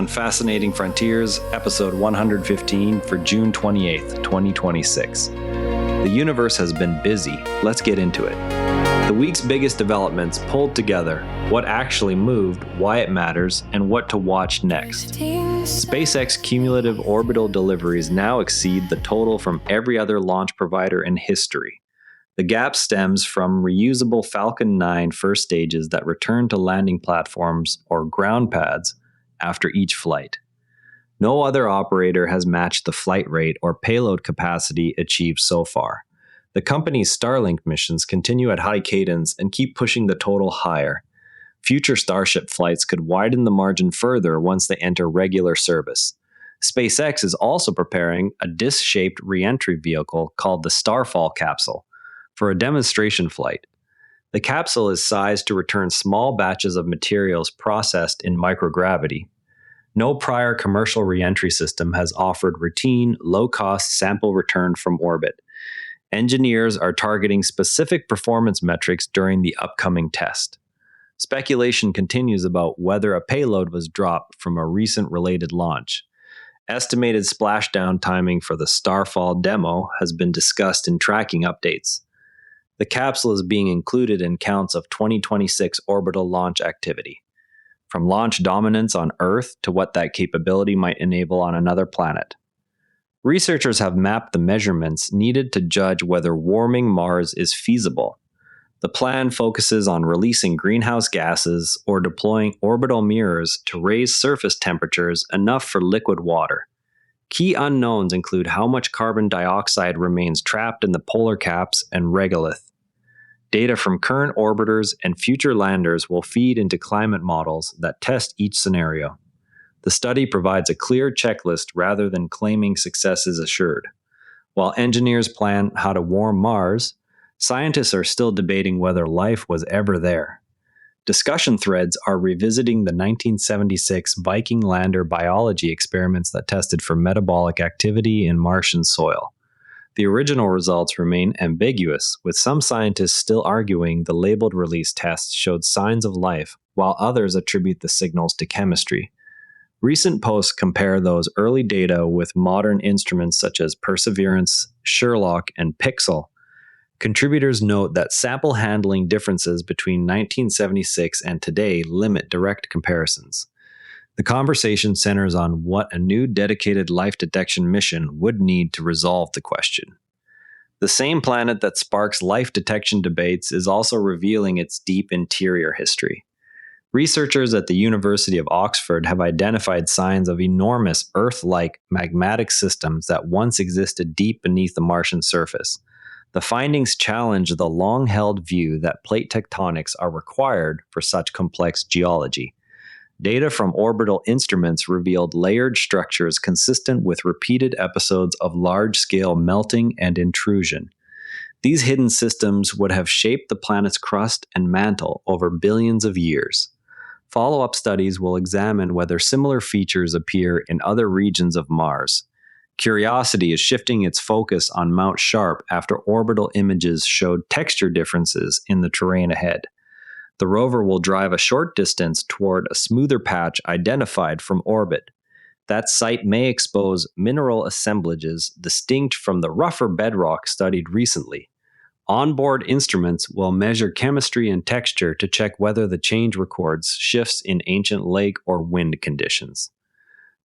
on Fascinating Frontiers, episode 115 for June 28th, 2026. The universe has been busy. Let's get into it. The week's biggest developments pulled together, what actually moved, why it matters, and what to watch next. SpaceX cumulative orbital deliveries now exceed the total from every other launch provider in history. The gap stems from reusable Falcon 9 first stages that return to landing platforms or ground pads after each flight. No other operator has matched the flight rate or payload capacity achieved so far. The company's Starlink missions continue at high cadence and keep pushing the total higher. Future Starship flights could widen the margin further once they enter regular service. SpaceX is also preparing a disc-shaped re-entry vehicle called the Starfall capsule for a demonstration flight. The capsule is sized to return small batches of materials processed in microgravity. No prior commercial re-entry system has offered routine, low-cost sample return from orbit. Engineers are targeting specific performance metrics during the upcoming test. Speculation continues about whether a payload was dropped from a recent related launch. Estimated splashdown timing for the Starfall demo has been discussed in tracking updates. The capsule is being included in counts of 2026 orbital launch activity, from launch dominance on Earth to what that capability might enable on another planet. Researchers have mapped the measurements needed to judge whether warming Mars is feasible. The plan focuses on releasing greenhouse gases or deploying orbital mirrors to raise surface temperatures enough for liquid water. Key unknowns include how much carbon dioxide remains trapped in the polar caps and regolith. Data from current orbiters and future landers will feed into climate models that test each scenario. The study provides a clear checklist rather than claiming success is assured. While engineers plan how to warm Mars, scientists are still debating whether life was ever there. Discussion threads are revisiting the 1976 Viking lander biology experiments that tested for metabolic activity in Martian soil. The original results remain ambiguous, with some scientists still arguing the labeled release tests showed signs of life, while others attribute the signals to chemistry. Recent posts compare those early data with modern instruments such as Perseverance, Sherlock, and Pixel. Contributors note that sample handling differences between 1976 and today limit direct comparisons. The conversation centers on what a new dedicated life detection mission would need to resolve the question. The same planet that sparks life detection debates is also revealing its deep interior history. Researchers at the University of Oxford have identified signs of enormous Earth-like magmatic systems that once existed deep beneath the Martian surface. The findings challenge the long-held view that plate tectonics are required for such complex geology. Data from orbital instruments revealed layered structures consistent with repeated episodes of large-scale melting and intrusion. These hidden systems would have shaped the planet's crust and mantle over billions of years. Follow-up studies will examine whether similar features appear in other regions of Mars. Curiosity is shifting its focus on Mount Sharp after orbital images showed texture differences in the terrain ahead. The rover will drive a short distance toward a smoother patch identified from orbit. That site may expose mineral assemblages distinct from the rougher bedrock studied recently. Onboard instruments will measure chemistry and texture to check whether the change records shifts in ancient lake or wind conditions.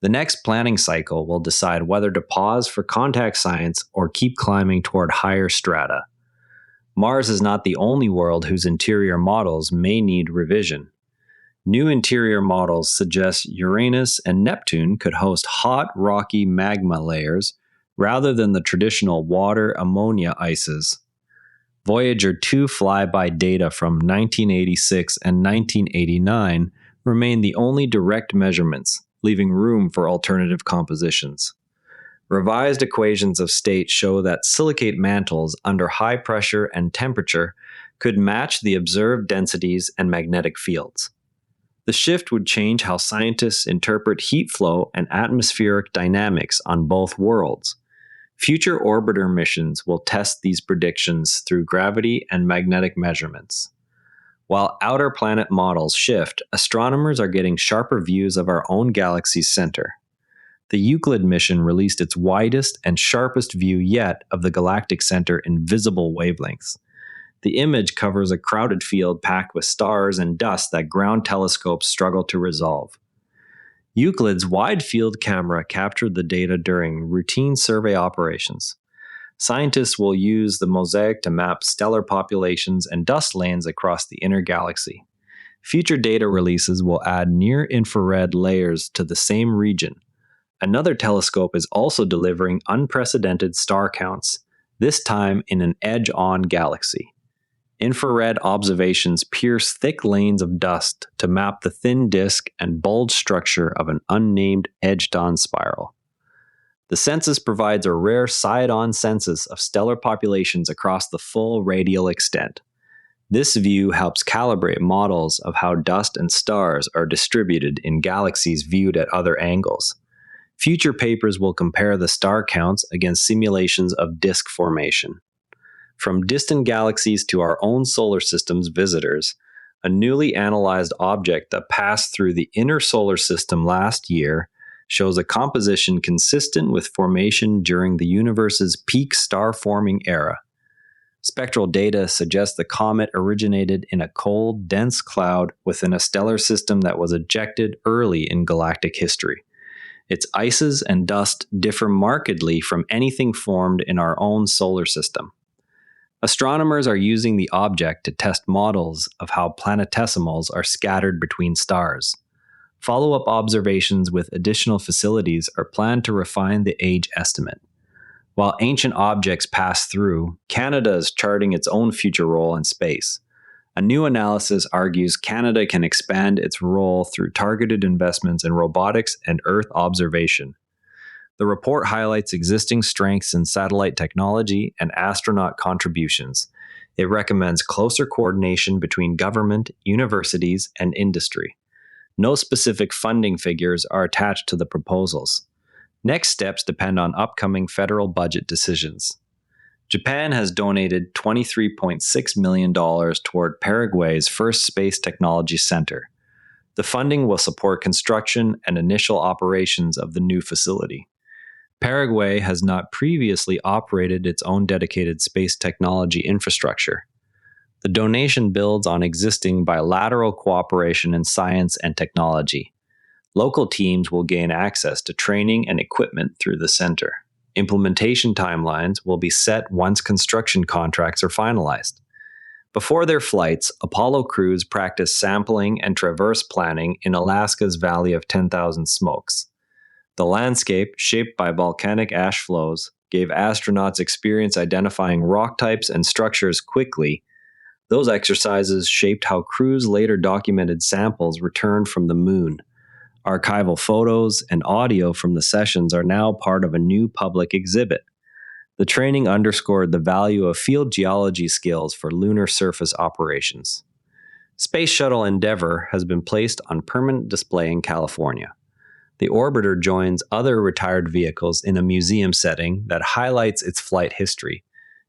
The next planning cycle will decide whether to pause for contact science or keep climbing toward higher strata. Mars is not the only world whose interior models may need revision. New interior models suggest Uranus and Neptune could host hot, rocky magma layers rather than the traditional water-ammonia ices. Voyager 2 flyby data from 1986 and 1989 remain the only direct measurements, leaving room for alternative compositions. Revised equations of state show that silicate mantles under high pressure and temperature could match the observed densities and magnetic fields. The shift would change how scientists interpret heat flow and atmospheric dynamics on both worlds. Future orbiter missions will test these predictions through gravity and magnetic measurements. While outer planet models shift, astronomers are getting sharper views of our own galaxy's center. The Euclid mission released its widest and sharpest view yet of the galactic center in visible wavelengths. The image covers a crowded field packed with stars and dust that ground telescopes struggle to resolve. Euclid's wide field camera captured the data during routine survey operations. Scientists will use the mosaic to map stellar populations and dust lanes across the inner galaxy. Future data releases will add near-infrared layers to the same region. Another telescope is also delivering unprecedented star counts, this time in an edge-on galaxy. Infrared observations pierce thick lanes of dust to map the thin disk and bulge structure of an unnamed edged-on spiral. The census provides a rare side-on census of stellar populations across the full radial extent. This view helps calibrate models of how dust and stars are distributed in galaxies viewed at other angles. Future papers will compare the star counts against simulations of disk formation. From distant galaxies to our own solar system's visitors, a newly analyzed object that passed through the inner solar system last year shows a composition consistent with formation during the universe's peak star-forming era. Spectral data suggests the comet originated in a cold, dense cloud within a stellar system that was ejected early in galactic history. Its ices and dust differ markedly from anything formed in our own solar system. Astronomers are using the object to test models of how planetesimals are scattered between stars. Follow-up observations with additional facilities are planned to refine the age estimate. While ancient objects pass through, Canada is charting its own future role in space. A new analysis argues Canada can expand its role through targeted investments in robotics and Earth observation. The report highlights existing strengths in satellite technology and astronaut contributions. It recommends closer coordination between government, universities, and industry. No specific funding figures are attached to the proposals. Next steps depend on upcoming federal budget decisions. Japan has donated $23.6 million toward Paraguay's first space technology center. The funding will support construction and initial operations of the new facility. Paraguay has not previously operated its own dedicated space technology infrastructure. The donation builds on existing bilateral cooperation in science and technology. Local teams will gain access to training and equipment through the center. Implementation timelines will be set once construction contracts are finalized. Before their flights, Apollo crews practice sampling and traverse planning in Alaska's Valley of 10,000 Smokes. The landscape, shaped by volcanic ash flows, gave astronauts experience identifying rock types and structures quickly. Those exercises shaped how crews later documented samples returned from the moon. Archival photos and audio from the sessions are now part of a new public exhibit. The training underscored the value of field geology skills for lunar surface operations. Space Shuttle Endeavour has been placed on permanent display in California. The orbiter joins other retired vehicles in a museum setting that highlights its flight history.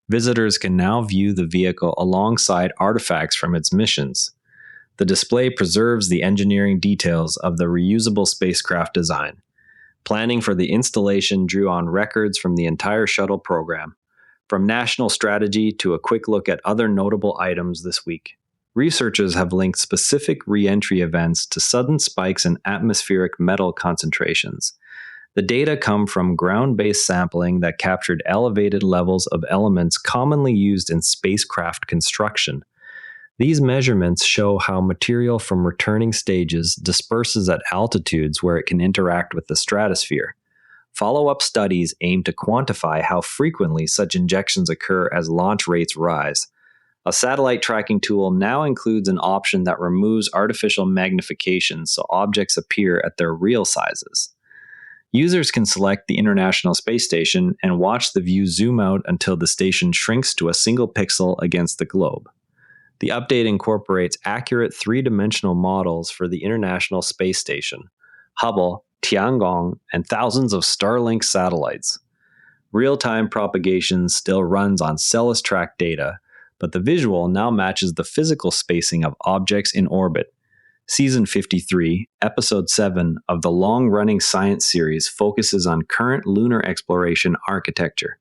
Visitors can now view the vehicle alongside artifacts from its missions. The display preserves the engineering details of the reusable spacecraft design. Planning for the installation drew on records from the entire shuttle program, from national strategy to a quick look at other notable items this week. Researchers have linked specific re-entry events to sudden spikes in atmospheric metal concentrations. The data come from ground-based sampling that captured elevated levels of elements commonly used in spacecraft construction. These measurements show how material from returning stages disperses at altitudes where it can interact with the stratosphere. Follow-up studies aim to quantify how frequently such injections occur as launch rates rise. A satellite tracking tool now includes an option that removes artificial magnification so objects appear at their real sizes. Users can select the International Space Station and watch the view zoom out until the station shrinks to a single pixel against the globe. The update incorporates accurate three-dimensional models for the International Space Station, Hubble, Tiangong, and thousands of Starlink satellites. Real-time propagation still runs on Celes track data, but the visual now matches the physical spacing of objects in orbit. Season 53, Episode 7 of the long-running science series focuses on current lunar exploration architecture.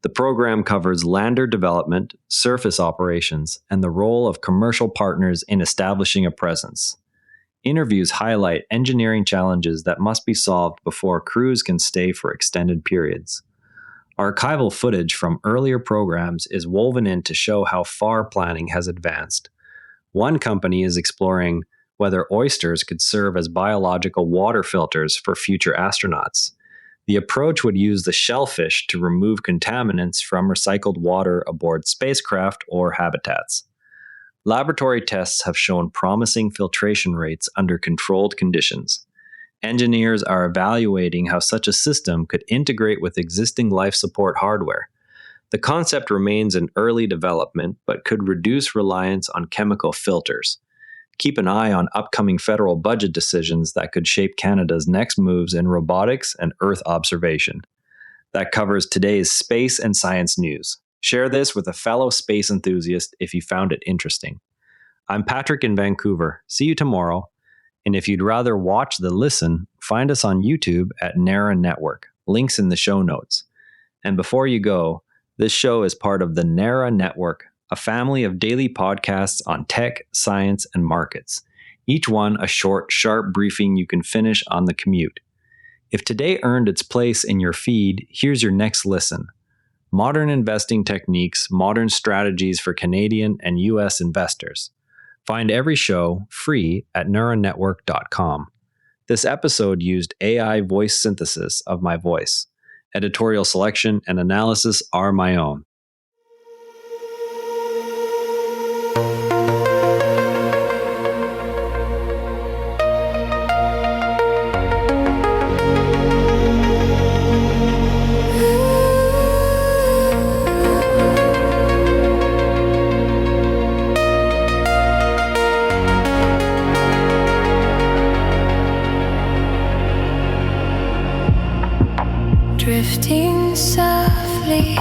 The program covers lander development, surface operations, and the role of commercial partners in establishing a presence. Interviews highlight engineering challenges that must be solved before crews can stay for extended periods. Archival footage from earlier programs is woven in to show how far planning has advanced. One company is exploring whether oysters could serve as biological water filters for future astronauts. The approach would use the shellfish to remove contaminants from recycled water aboard spacecraft or habitats. Laboratory tests have shown promising filtration rates under controlled conditions. Engineers are evaluating how such a system could integrate with existing life support hardware. The concept remains in early development, but could reduce reliance on chemical filters. Keep an eye on upcoming federal budget decisions that could shape Canada's next moves in robotics and Earth observation. That covers today's space and science news. Share this with a fellow space enthusiast if you found it interesting. I'm Patrick in Vancouver. See you tomorrow. And if you'd rather watch than listen, find us on YouTube at NARA Network. Links in the show notes. And before you go, this show is part of the NARA Network, a family of daily podcasts on tech, science, and markets. Each one a short, sharp briefing you can finish on the commute. If today earned its place in your feed, here's your next listen. Modern investing techniques, modern strategies for Canadian and US investors. Find every show free at neuronetwork.com. This episode used AI voice synthesis of my voice. Editorial selection and analysis are my own. Drifting softly